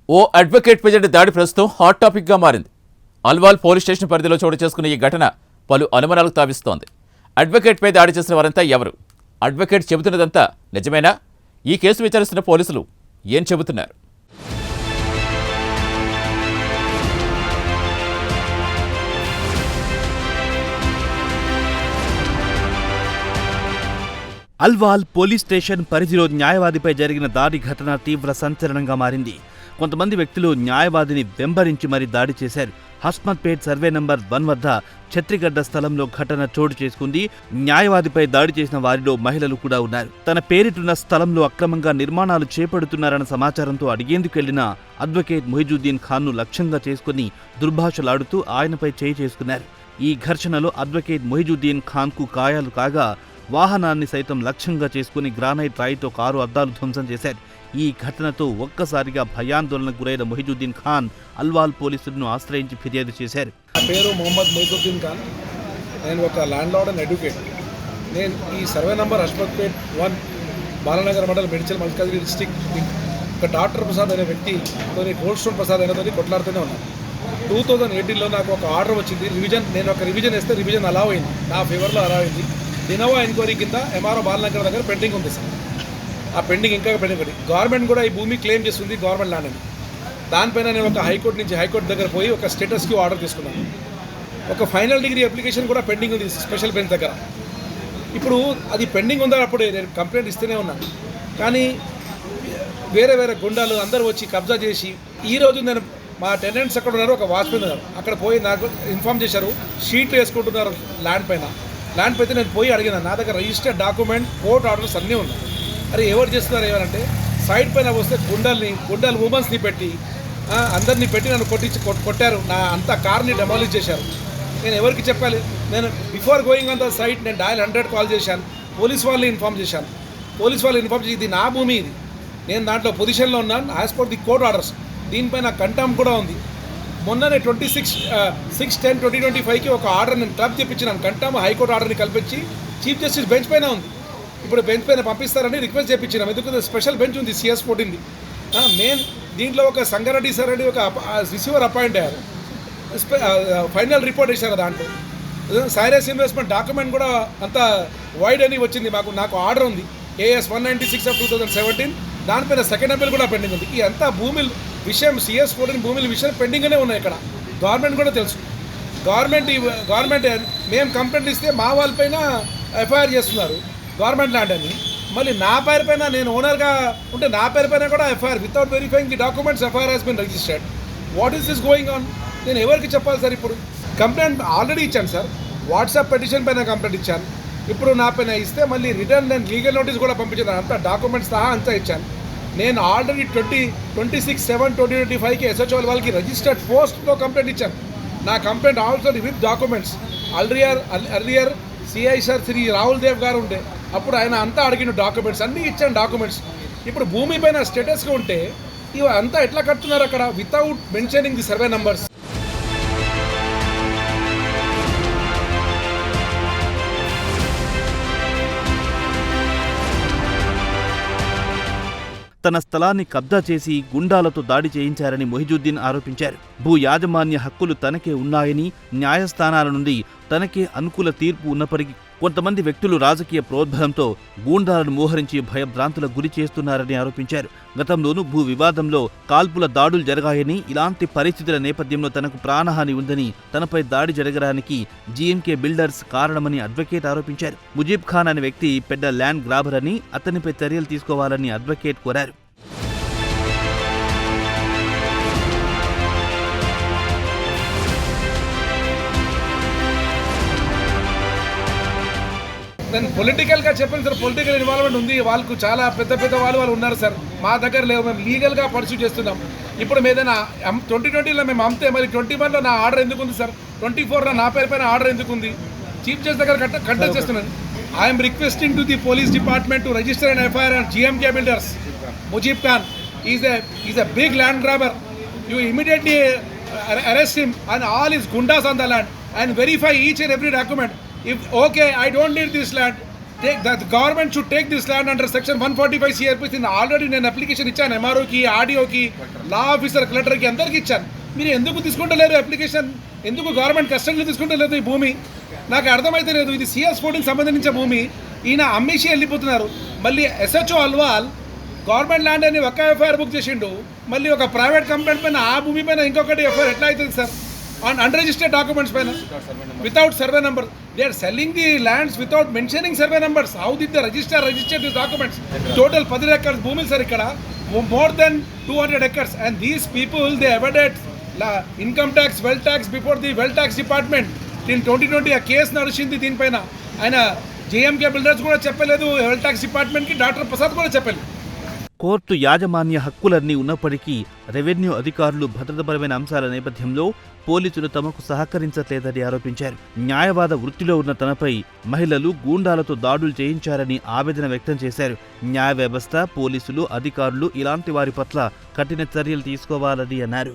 ఓ advocate పై దాడి ప్రస్తుతం hot టాపిక్గా మారింది. అల్వాల్ పోలీస్ స్టేషన్ పరిధిలో చోటు చేసుకున్న ఈ ఘటన పలు అనుమానాలకు తావిస్తోంది. అడ్వకేట్పై దాడి చేసిన వారంతా ఎవరు? అడ్వకేట్ చెబుతున్నదంతా నిజమేనా? ఈ కేసు విచారిస్తున్న పోలీసులు ఏం చెబుతున్నారు? అల్వాల్ పోలీస్ స్టేషన్ పరిధిలో న్యాయవాదిపై జరిగిన దాడి ఘటన తీవ్ర సంచలనంగా మారింది. కొంతమంది వ్యక్తులు న్యాయవాదిని వెంబరించి మరీ దాడి చేశారు. హస్మత్పేట్ సర్వే నంబర్ 1 వద్ద ఛత్రిగడ్డ స్థలంలో ఘటన చోటు చేసుకుంది. న్యాయవాదిపై దాడి చేసిన వారిలో మహిళలు కూడా ఉన్నారు. తన పేరిటున్న స్థలంలో అక్రమంగా నిర్మాణాలు చేపడుతున్నారన్న సమాచారంతో అడిగేందుకు వెళ్లిన అడ్వకేట్ మొయిజుద్దీన్ ఖాన్ను లక్ష్యంగా చేసుకుని దుర్భాషలాడుతూ ఆయనపై చేయి చేసుకున్నారు. ఈ ఘర్షణలో అడ్వకేట్ మొయిజుద్దీన్ ఖాన్కు గాయాలు కాగా వాహనాన్ని సైతం లక్ష్యంగా చేసుకుని గ్రానైట్ రాయితో కారు అద్దాలు ధ్వంసం చేశారు. ఈ ఘటనతో ఒక్కసారిగా భయాందోళనకు గురైన మొయిజుద్దీన్ ఖాన్ అల్వాల్ పోలీసులను ఆశ్రయించి ఫిర్యాదు చేశారు. నా పేరు మొహమ్మద్ మొయిజుద్దీన్ ఖాన్. నేను ఒక ల్యాండ్ లార్డ్ అండ్ అడ్వకేట్. నేను ఈ survey number Hasmathpet 1 Balanagar mandal Medchal Malkajgiri district ఒక డాక్టర్ ప్రసాద్ అనే వ్యక్తి గోల్డ్ స్టోన్ ప్రసాద్ అనేతో కొట్లాడుతూనే ఉన్నాను. 2018లో నాకు ఒక ఆర్డర్ వచ్చింది. నేను ఒక రివిజన్ వేస్తే రివిజన్ అలా అయింది, నా ఫేవర్లో అలా అయింది. దినవా ఎంక్వైరీ కింద ఎంఆర్ఓ బాలనగర్ దగ్గర పెండింగ్ ఉంది సార్. ఆ పెండింగ్ ఇంకా పెండింగ్ ఉంది. గవర్నమెంట్ కూడా ఈ భూమి క్లెయిమ్ చేస్తుంది, గవర్నమెంట్ ల్యాండ్ అని. దానిపైన నేను ఒక హైకోర్టు దగ్గర పోయి ఒక స్టేటస్ క్యూ ఆర్డర్ తీసుకున్నాను. ఒక ఫైనల్ డిగ్రీ అప్లికేషన్ కూడా పెండింగ్ ఉంది స్పెషల్ బెంచ్ దగ్గర. ఇప్పుడు అది పెండింగ్ ఉందా, అప్పుడు నేను కంప్లైంట్ ఇస్తూనే ఉన్నాను. కానీ వేరే గుండాలు అందరూ వచ్చి కబ్జా చేసి ఈరోజు నేను మా టెనెంట్స్ అక్కడ ఉన్నారు, ఒక వాచ్మెన్ ఉన్నారు, అక్కడ పోయి నాకు ఇన్ఫామ్ చేశారు షీట్లు వేసుకుంటున్నారు ల్యాండ్ పైన. ల్యాండ్ పైతే నేను పోయి అడిగిన, నా దగ్గర రిజిస్టర్డ్ డాక్యుమెంట్ కోర్ట్ ఆర్డర్స్ అన్నీ ఉన్నాయి. అరే ఎవరు చేస్తున్నారు ఏమనంటే సైడ్ పైన వస్తే గుండాలు ఉమెన్స్ని పెట్టి అందరినీ పెట్టి నన్ను కొట్టారు. నా అంత కార్ని డెమాలిష్ చేశారు. నేను ఎవరికి చెప్పాలి? నేను before going on the site నేను డయల్ 100 కాల్ చేశాను. పోలీస్ వాళ్ళని ఇన్ఫామ్ చేశాను. ఇది నా భూమి, ఇది నేను దాంట్లో పొజిషన్లో ఉన్నాను as per the court orders. దీనిపైన కంటెంప్ట్ కూడా ఉంది. మొన్ననే 26/10/2025కి ఒక ఆర్డర్ నేను క్లబ్ చేయించినాను. కంటెంప్ట్ హైకోర్టు ఆర్డర్ని కల్పించి చీఫ్ జస్టిస్ బెంచ్ పైన ఉంది. ఇప్పుడు బెంచ్ పైన పంపిస్తారని రిక్వెస్ట్ చేయించినాం. ఎందుకంటే స్పెషల్ బెంచ్ ఉంది CS14ది. మెయిన్ దీంట్లో ఒక సంగారెడ్డి సార్ అని ఒక రిసీవర్ అపాయింట్ అయ్యారు. ఫైనల్ రిపోర్ట్ వేశారు. దాంట్లో సైరస్ ఇన్వెస్ట్మెంట్ డాక్యుమెంట్ కూడా అంత వైడ్ అని వచ్చింది. నాకు ఆర్డర్ ఉంది AS 196/2017. దానిపైన సెకండ్ అప్పీల్ కూడా పెండింగ్ ఉంది. ఈ అంతా భూమిల విషయం CS14 భూమిల విషయం పెండింగ్గానే ఉన్నాయి. ఇక్కడ గవర్నమెంట్ కూడా తెలుసు. గవర్నమెంట్ మేము కంప్లైంట్ ఇస్తే మా వాళ్ళపైన FIR చేస్తున్నారు గవర్నమెంట్ ల్యాండ్ అని. మళ్ళీ నా పేరు పైన నేను ఓనర్గా ఉంటే నా పేరు పైన కూడా FIR without verifying the documents FIR has been registered. What is this going on? నేను ఎవరికి చెప్పాలి సార్? ఇప్పుడు కంప్లైంట్ ఆల్రెడీ ఇచ్చాను సార్. వాట్సాప్ పెటిషన్ పైన కంప్లైంట్ ఇచ్చాను. ఇప్పుడు నా పైన ఇస్తే మళ్ళీ రిటర్న్ నేను లీగల్ నోటీస్ కూడా పంపించాను. అంతా డాక్యుమెంట్స్ సహా అంతా ఇచ్చాను. నేను ఆల్రెడీ 26/7/2025కి SHO వాళ్ళకి రిజిస్టర్డ్ పోస్ట్లో కంప్లైంట్ ఇచ్చాను. నా complaint also with documents. Earlier CI sir Shri Rahul Dev గారు ఉండే, అప్పుడు ఆయన అంతా అడిగిన డాక్యుమెంట్స్ అన్నీ ఇచ్చాను డాక్యుమెంట్స్. ఇప్పుడు భూమి పైన స్టేటస్గా ఉంటే ఇవి అంతా ఎట్లా కడుతున్నారు అక్కడ without mentioning the survey numbers? తన స్థలాన్ని కబ్జా చేసి గుండాలతో దాడి చేయించారని మొయిజుద్దీన్ ఆరోపించారు. భూ యాజమాన్య హక్కులు తనకే ఉన్నాయని, న్యాయస్థానాల నుండి తనకే అనుకూల తీర్పు ఉన్నప్పటికీ కొంతమంది వ్యక్తులు రాజకీయ ప్రోద్బలంతో గూండాలను మోహరించి భయభ్రాంతులకు గురి చేస్తున్నారని ఆరోపించారు. గతంలోనూ భూ వివాదంలో కాల్పుల దాడులు జరిగాయని, ఇలాంటి పరిస్థితుల నేపథ్యంలో తనకు ప్రాణహాని ఉందని, తనపై దాడి జరగడానికి GMK బిల్డర్స్ కారణమని అడ్వకేట్ ఆరోపించారు. ముజీబ్ ఖాన్ అనే వ్యక్తి పెద్ద ల్యాండ్ గ్రాబర్ అని, అతనిపై చర్యలు తీసుకోవాలని అడ్వకేట్ కోరారు. నేను పొలిటికల్గా చెప్పాను సార్. పొలిటికల్ ఇన్వాల్వ్మెంట్ ఉంది. వాళ్ళకు చాలా పెద్ద వాళ్ళు ఉన్నారు సార్. మా దగ్గర లేవు. మేము లీగల్గా పర్సూ చేస్తున్నాం. ఇప్పుడు ఏదైనా 2020లో మేము అమ్మితే మరి 21లో నా ఆర్డర్ ఎందుకు ఉంది సార్? 24లో నా పేరు పైన ఆర్డర్ ఎందుకు ఉంది? చీఫ్ జస్టిస్ దగ్గర కంటెస్ట్ చేస్తున్నాను. I'm requesting to the police department to register and FIR on GMK builders. Mujib Khan is a big land grabber. You immediately arrest him and all his gundas on the land and verify each and every document. If okay, I don't need this land, the government should take this land under section 145 CRPC. Already నేను application ఇచ్చాను ఎంఆర్ఓకి, ఆర్డీఓకి, law officer, కలెక్టర్కి అందరికీ ఇచ్చాను. మీరు ఎందుకు తీసుకుంటలేరు application? ఎందుకు government కస్టడీలో తీసుకుంటలేదు ఈ భూమి? నాకు అర్థమైతే లేదు. ఇది CS14కి సంబంధించిన భూమి. ఈయన అమ్మేసి వెళ్ళిపోతున్నారు. మళ్ళీ SHO అల్వాల్ గవర్నమెంట్ ల్యాండ్ అని ఒక ఎఫ్ఐఆర్ బుక్ చేసిండు. మళ్ళీ ఒక ప్రైవేట్ కంపెనీ పైన ఆ భూమి పైన ఇంకొకటి ఎఫ్ఐఆర్ ఎట్లా అవుతుంది sir? on unregistered documents payna without survey number. They are selling the lands without mentioning survey numbers. How did the register these documents? Total 10 acres bhoomi sir ikkada, more than 200 acres, and these people they evaded income tax, wealth tax before the wealth tax department. Till 2020 a case nadishindi దీని పైన. ఆయన JMK builders కూడా చెప్పలేదు, wealth tax department కి doctor Prasad కూడా చెప్పలేదు. Court యాజమాన్య హక్కులన్నీ ఉన్నప్పటికీ రెవెన్యూ అధికారులు భద్రతాపరమైన అంశాల నేపథ్యంలో పోలీసులు తమకు సహకరించట్లేదని ఆరోపించారు. న్యాయవాద వృత్తిలో ఉన్న తనపై మహిళలు గూండాలతో దాడులు చేయించారని ఆవేదన వ్యక్తం చేశారు. న్యాయ వ్యవస్థ, పోలీసులు, అధికారులు ఇలాంటి వారి పట్ల కఠిన చర్యలు తీసుకోవాలని అన్నారు.